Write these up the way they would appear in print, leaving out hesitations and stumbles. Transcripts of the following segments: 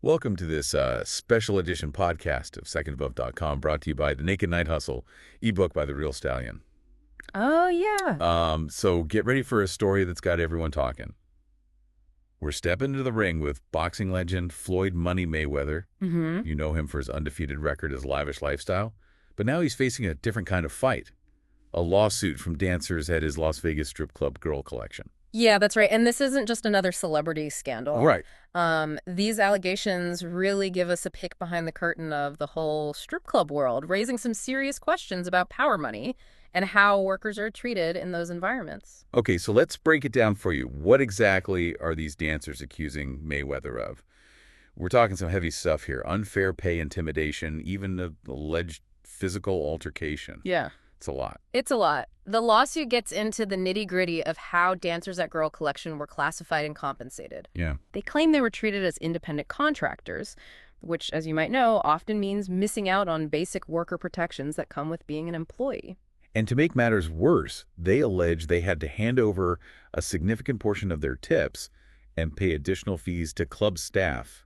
Welcome to this special edition podcast of secondabove.com, brought to you by The Naked Night Hustle, ebook by The Real Stallion. Oh, yeah. So get ready for a story that's got everyone talking. We're stepping into the ring with boxing legend Floyd Money Mayweather. Mm-hmm. You know him for his undefeated record, his lavish lifestyle. But now he's facing a different kind of fight. A lawsuit from dancers at his Las Vegas strip club girl collection. Yeah, that's right. And this isn't just another celebrity scandal. Right. These allegations really give us a peek behind the curtain of the whole strip club world, raising some serious questions about power money and how workers are treated in those environments. Okay, so let's break it down for you. What exactly are these dancers accusing Mayweather of? We're talking some heavy stuff here. Unfair pay, intimidation, even an alleged physical altercation. Yeah. It's a lot. It's a lot. The lawsuit gets into the nitty-gritty of how dancers at Girl Collection were classified and compensated. Yeah. They claim they were treated as independent contractors, which, as you might know, often means missing out on basic worker protections that come with being an employee. And to make matters worse, they allege they had to hand over a significant portion of their tips and pay additional fees to club staff.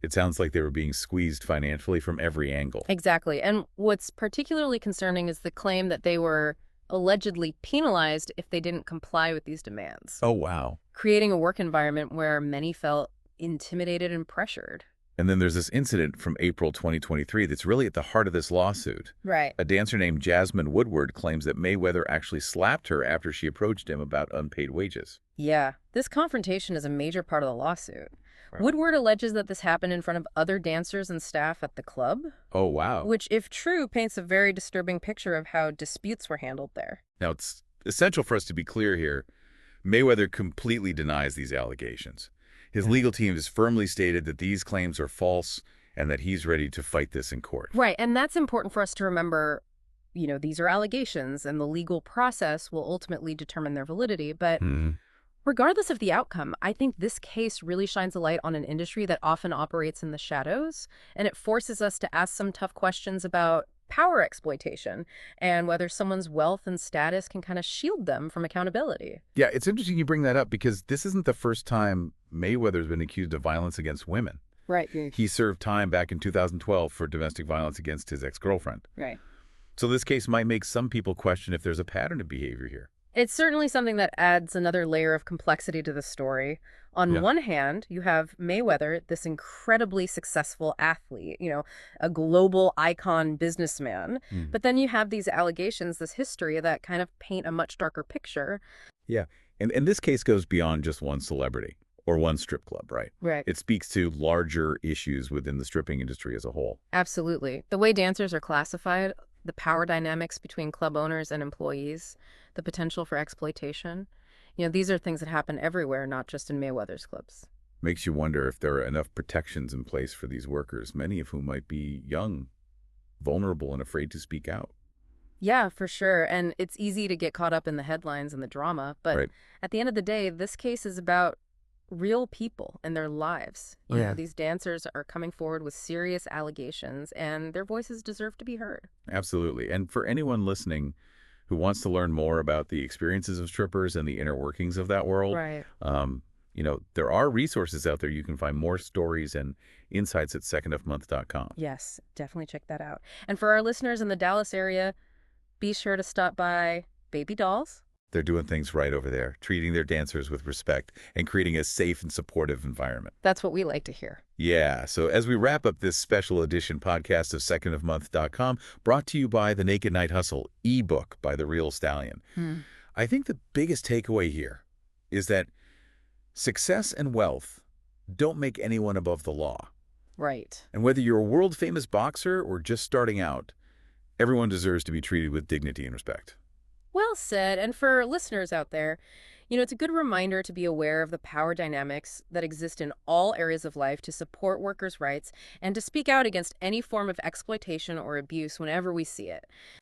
It sounds like they were being squeezed financially from every angle. Exactly. And what's particularly concerning is the claim that they were allegedly penalized if they didn't comply with these demands, Oh, wow. creating a work environment where many felt intimidated and pressured. And then there's this incident from April 2023 that's really at the heart of this lawsuit. Right. A dancer named Jasmine Woodward claims that Mayweather actually slapped her after she approached him about unpaid wages. Yeah. This confrontation is a major part of the lawsuit. Right. Woodward alleges that this happened in front of other dancers and staff at the club, Oh, wow. which, if true, paints a very disturbing picture of how disputes were handled there. Now, it's essential for us to be clear here. Mayweather completely denies these allegations. His legal team has firmly stated that these claims are false and that he's ready to fight this in court. Right, and that's important for us to remember. These are allegations, and the legal process will ultimately determine their validity. But regardless of the outcome, I think this case really shines a light on an industry that often operates in the shadows, and it forces us to ask some tough questions about power exploitation and whether someone's wealth and status can kind of shield them from accountability. Yeah, it's interesting you bring that up because this isn't the first time Mayweather's been accused of violence against women. Right. He served time back in 2012 for domestic violence against his ex-girlfriend. Right. So this case might make some people question if there's a pattern of behavior here. It's certainly something that adds another layer of complexity to the story. On Yeah. one hand, you have Mayweather, this incredibly successful athlete, a global icon businessman. But then you have these allegations, this history that kind of paint a much darker picture. Yeah, and this case goes beyond just one celebrity or one strip club, right? Right. It speaks to larger issues within the stripping industry as a whole. Absolutely. The way dancers are classified, the power dynamics between club owners and employees, the potential for exploitation. These are things that happen everywhere, not just in Mayweather's clubs. Makes you wonder if there are enough protections in place for these workers, many of whom might be young, vulnerable, and afraid to speak out. Yeah, for sure. And it's easy to get caught up in the headlines and the drama. But Right. at the end of the day, this case is about real people and their lives. These dancers are coming forward with serious allegations, and their voices deserve to be heard. Absolutely. And for anyone listening who wants to learn more about the experiences of strippers and the inner workings of that world, Right. there are resources out there. You can find more stories and insights at secondofmonth.com. Yes, definitely check that out. And for our listeners in the Dallas area, be sure to stop by Baby Dolls. They're doing things right over there, treating their dancers with respect and creating a safe and supportive environment. That's what we like to hear. Yeah, so as we wrap up this special edition podcast of secondofmonth.com, brought to you by The Naked Night Hustle, ebook by The Real Stallion, I think the biggest takeaway here is that success and wealth don't make anyone above the law. Right. And whether you're a world-famous boxer or just starting out, everyone deserves to be treated with dignity and respect. Well said. And for listeners out there, it's a good reminder to be aware of the power dynamics that exist in all areas of life to support workers' rights and to speak out against any form of exploitation or abuse whenever we see it.